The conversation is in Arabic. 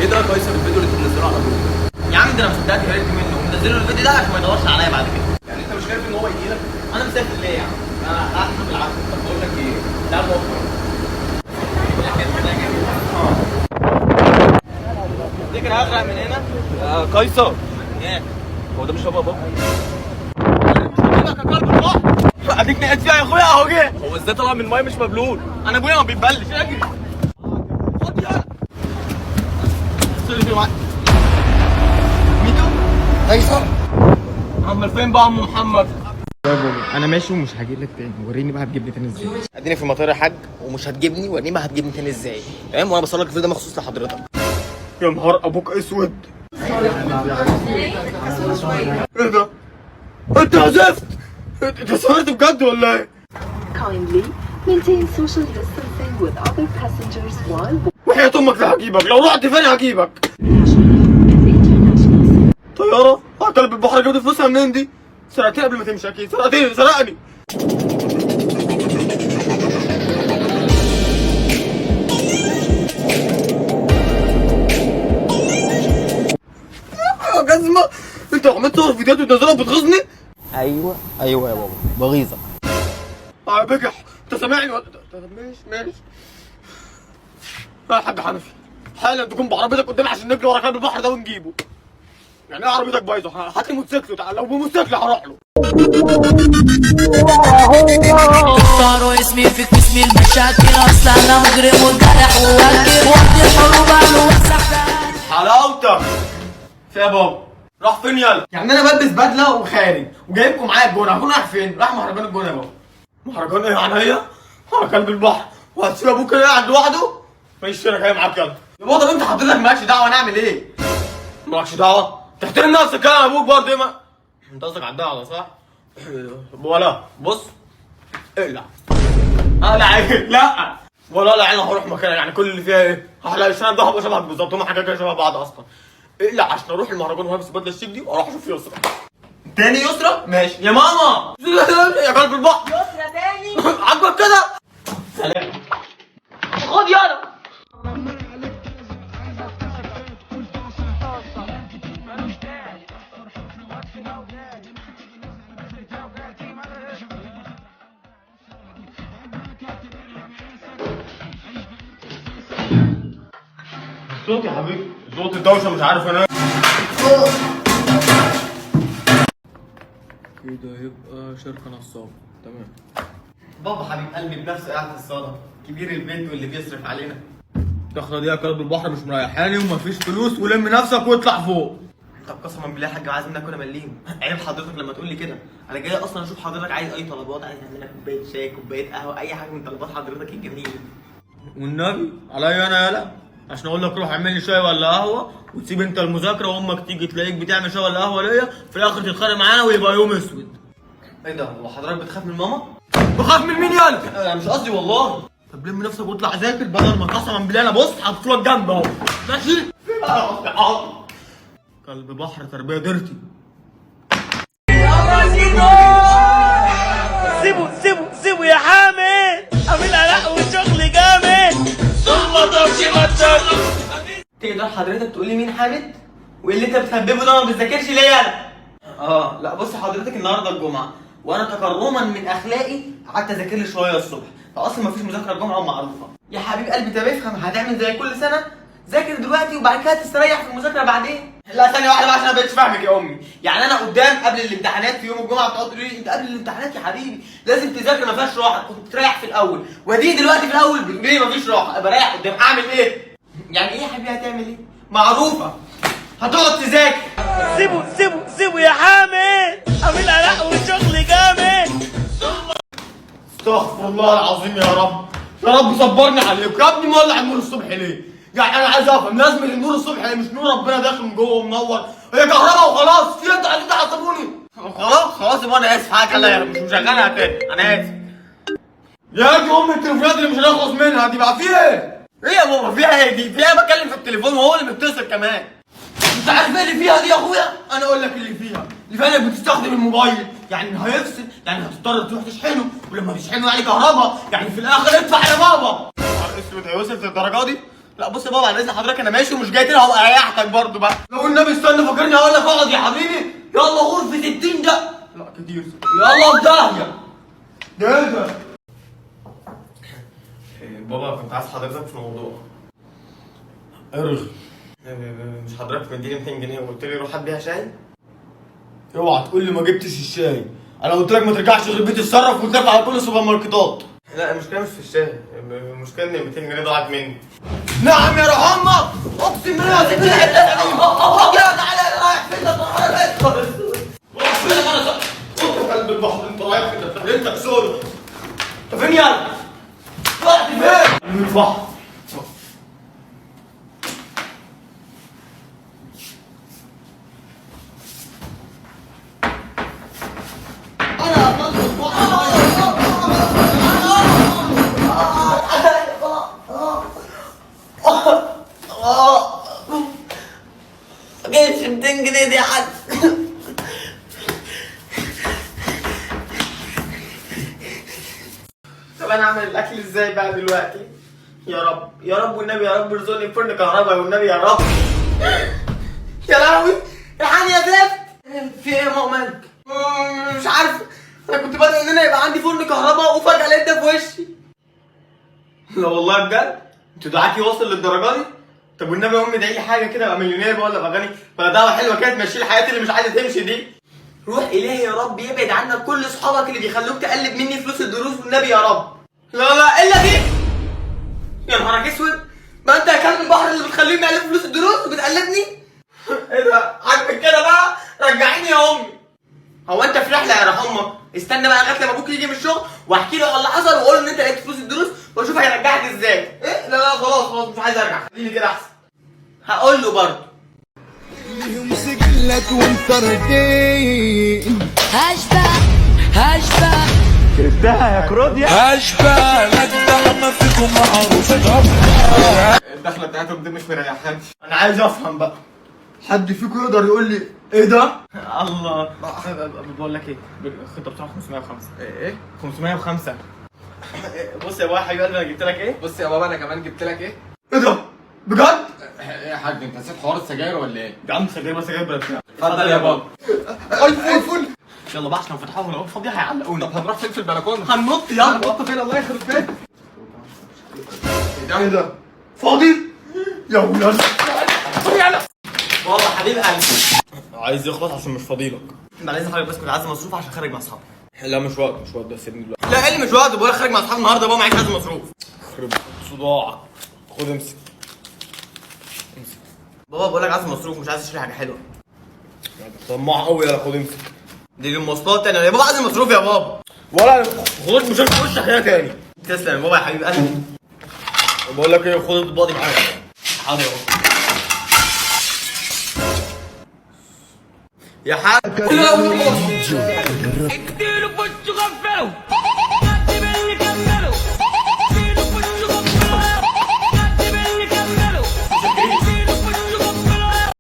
ايه ده كويس الفيديو اللي انت منزله على ابوك؟ يا عم ده انا مصدقت هربت منه ومنزله الفيديو ده عشان ما يدورش عليا بعد كده. يعني انت مش خايف ان هو يجي لك؟ انا مسافر ليه يا عم؟ انا احسن بالعافيه. طب بقول لك ايه؟ تعال نوفر. تفتكر هغرق من هنا؟ قيصر ايه؟ هو ده مش هو بابا؟ اديك نقيت فيها يا اخويا اهو جه. هو ازاي طلع من المايه مش مبلول؟ انا ابويا ما بيتبلش اجري. خد يلا. ميدو؟ قيصر امال فين بقى ام محمد؟ انا ماشي ومش هجيب لك تاني. وريني بقى هتجيبني تاني ازاي. اديني في المطار يا حاج ومش هتجيبني، وريني بقى هتجيبني تاني ازاي. تمام؟ وانا بصور لك الفيديو ده مخصوص لحضرتك. يا نهار ابوك اسود. ايه ده؟ انت عزفت؟ انت سافرت بجد ولا ايه؟ Kindly maintain social distancing with other passengers while وحياة امك لا هجيبك، لو رحت فين هجيبك؟ national and international. طيارة؟ قلب البحر جبت فلوسها منين دي؟ سرقتني قبل ما تمشي اكيد، سرقني. يا جزمة انت عملت تصور فيديوهات وتنزلها بتغيظني؟ ايوه يا بابا بغيظك. اه بجح انت سامعني ولا؟ طب ماشي يا حاج حنفي حالا تكون بعربيتك قدامي عشان نجري ورا كلب البحر ده ونجيبه. يعني ايه عربيتك بايظه؟ هات لي موتوسيكل تعال، لو بموتوسيكل هروح له. اختاروا اسمي في قسم المشاكل، اصل انا مجرم وجرح وواكب وقت الحروب انا وسح. حلاوتك في يا بابا راح فين يلا؟ يعني انا بلبس بدله وخارج وجايبكم معايا الجونه، هكون رايح فين؟ رايح مهرجان الجونه يا بابا. مهرجان ايه عينيا؟ على كلب البحر وهتسيب ابوك كده قاعد لوحده؟ ماشي انا جاي معاك يلا. يا بابا طب انت حضرتك مالكش دعوه انا اعمل ايه؟ مالكش دعوه؟ تحترم نفسك يا ابوك برضه ايه ما انت قصدك على الدعوه صح؟ ولا بص اقلع. اقلع ايه؟ لا ولا لا، انا هروح مكان يعني كل اللي فيها ايه؟ هحلق الشنب ده هبقى شبهك بالظبط، هما حاجات كده شبه بعض اصلا. اقلع عشان اروح المهرجان والبس البدله الشيك دي واروح اشوف يسرا. تاني يسرا؟ ماشي يا ماما يا قلب البحر يسرا تاني؟ عاجبك كده؟ سلام. خد يلا. صوت يا حبيبي صوت الدوشه مش عارف انا كده يبقى شركه نصاب. تمام بابا حبيب قلبي بنفسه قاعد في الصاله، كبير البيت واللي بيصرف علينا. الدخله دي يا كلب البحر مش مريحاني ومفيش فلوس، ولم نفسك واطلع فوق. طب قسما بالله يا حاج عايز منك وانا مليم. عيب حضرتك لما تقول لي كده. انا جاي اصلا اشوف حضرتك عايز اي طلبات، عايز اعمل لك كوبايه شاي كوبايه قهوه اي حاجه من طلبات حضرتك الجميله. والنبي عليا انا يالا عشان اقول لك روح اعمل لي شاي ولا قهوه وتسيب انت المذاكره وامك تيجي تلاقيك بتعمل شاي ولا قهوه ليا في الاخر تتخانق معانا ويبقى يوم اسود. ايه ده هو حضرتك بتخاف من ماما؟ بخاف من مين يالا؟ انا مش قصدي والله. طب لم نفسك واطلع ذاكر بدل ما قسما بالله انا بص حاطط لك جنب اهو ماشي؟ كلب بحر تربيه ديرتي. سيبوا يا حامد، عامل علاء وشغل جامد. ثم تمشي ماتشات. تقدر حضرتك تقول لي مين حامد؟ وايه اللي انت بتهببه ده ما بتذاكرش ليه انا؟ لا بص حضرتك النهارده الجمعه وانا تكرما من اخلاقي قعدت اذاكر لي شويه الصبح، فاصلا مفيش مذاكره الجمعه ومعروفه. يا حبيب قلبي طب افهم، هتعمل زي كل سنه؟ ذاكر دلوقتي وبعد كده تستريح في المذاكره بعدين. لا ثانيه واحده بقى عشان انا مبقتش فاهمك يا امي. يعني انا قدام قبل الامتحانات في يوم الجمعه بتقعد تقول لي انت قبل الامتحانات يا حبيبي لازم تذاكر ما فيهاش راحه، كنت تريح في الاول، ودي دلوقتي في الاول بتقول لي ما فيش راحه، بريح قدام اعمل ايه؟ يعني ايه يا حبيبي هتعمل ايه؟ معروفه هتقعد تذاكر. سيبوا يا حامد، عامل علاء وشغل جامد. استغفر الله العظيم يا رب، يا رب صبرني عليك يا ابني. مولع النور الصبح ليه؟ يعني انا عايز افهم لازم النور الصبح ليه؟ مش نور ربنا داخل من جوه ومنور، هي كهرباء وخلاص. في انت عايزين تعصبوني؟ خلاص يبقى انا اسف حاجه لا مش مشغلها تاني انا اسف. يا دي ام التليفونات اللي مش هنخلص منها دي بقى فيها ايه؟ ايه يا بابا فيها ايه دي؟ فيها بتكلم في التليفون وهو اللي متصل كمان. انت عارف ايه اللي فيها دي يا اخويا؟ انا اقول لك اللي فيها انك بتستخدم الموبايل، يعني هيفصل يعني هتضطر تروح تشحنه، ولما تشحنه يعني كهرباء، يعني في الاخر ادفع يا بابا. نهار اسود هي وصلت للدرجه دي؟ لا بص يا بابا على اذن حضرتك انا ماشي ومش جاي تاني هبقى اريحك برضه بقى. لو النبي استنى فاكرني هقول لك اقعد يا حبيبي. يلا غرفة الدين ده. لا كتير. يلا في داهية. ده ايه ده؟ بابا كنت عايز حضرتك في موضوع. ارغي. مش حضرتك مديني 200 جنيه وقلت لي روح هات بيها شاي؟ اوعى تقول لي ما جبتش الشاي. انا قلت لك ما ترجعش غير بيت الصرف وقلت لك على كل السوبر ماركتات. لا المشكلة مش في الشاي، المشكلة ان 200 جنيه ضاعت مني. نعم يا روح امك. اقسم بالله يا ستي تعالى رايح فين ده؟ قلب البحر انت رايح كده انت سودا. انت فين يلا؟ رحت فين؟ قلب البحر. جايش 200 جنيه دي يا حاج. طب انا اعمل الاكل ازاي بقى دلوقتي؟ يا رب يا رب والنبي يا رب ارزقني بفرن كهرباء والنبي يا رب. يا لهوي الحقني يا زفت. في ايه يا مؤمن؟ مش عارف. انا كنت بدأ ان انا يبقى عندي فرن كهرباء وفجأة لقيت ده في وشي. لا والله بجد؟ انتوا دعاكي واصل للدرجه دي؟ طب والنبي يا امي ادعي لي حاجه كده ابقى مليونير بقى ولا ابقى غني بقى دعوه حلوه كده تمشي لي حياتي اللي مش عايزه تمشي دي. روح الهي يا رب يبعد عنك كل اصحابك اللي بيخلوك تقلب مني فلوس الدروس والنبي يا رب. لا لا الا دي. يا نهارك اسود. ما انت يا كلب البحر اللي بتخليهم يقلبوا فلوس الدروس وبتقلبني. ايه ده؟ عاجبك كده بقى؟ رجعيني يا امي. هو انت في رحله يا رحمه؟ استنى بقى لغايه لما ابوك يجي من الشغل واحكي له على اللي حصل واقول له ان انت لقيت فلوس الدروس واشوف هيرجعك ازاي. ايه؟ لا لا خلاص خلاص مش عايز ارجع خليني كده احسن. هقول له برضه. يمسك لك وانت ردين هشبه لك ده ما فيكم معروف. الدخله بتاعتهم دي مش مريحاني. انا عايز افهم بقى. حد فيكم يقدر يقول لي ايه ده؟ الله. بقول لك ايه؟ الخطه بتاعت 505. ايه 505. بص يا بابا يا حبيب قلبي انا جبت لك ايه؟ بص يا بابا انا كمان جبت لك ايه؟ ايه ده؟ بجد؟ ايه يا حاج انت نسيت حوار السجاير ولا ايه؟ يا عم سجاير بس سجاير بلا بتاع. اتفضل يا بابا. ايفون. يلا بقى عشان فتحوهم لو فاضيه هيعلقونا. طب هنروح فين في البلكونه؟ هننط يلا. هننط فين الله يخرب بيتك؟ ايه ده؟ فاضي؟ يا ولاد. بابا حبيب قلبي عايز يخلص عشان مش فاضيلك. بعد اذن حضرتك بس كنت عايز مصروف عشان خارج مع اصحابي. لا مش وقت مش وقت ده سيبني دلوقتي. لا ايه اللي مش وقت؟ بقول لك خارج مع اصحابي النهارده بابا معاك عايز مصروف. يخرب صداعك. خد امسك. بابا بقول لك عايز مصروف مش عايز اشتري حاجه حلوه. طماع قوي يلا خد امسك. دي للمواصلات تاني يا بابا عايز مصروف يا بابا. ولا خد مش هشوف وشك هنا تاني. تسلم يا بابا يا حبيب قلبي. بقول لك ايه خد الاطباق دي معايا. حاضر يا بابا. يا حاج اديله بوش غفاو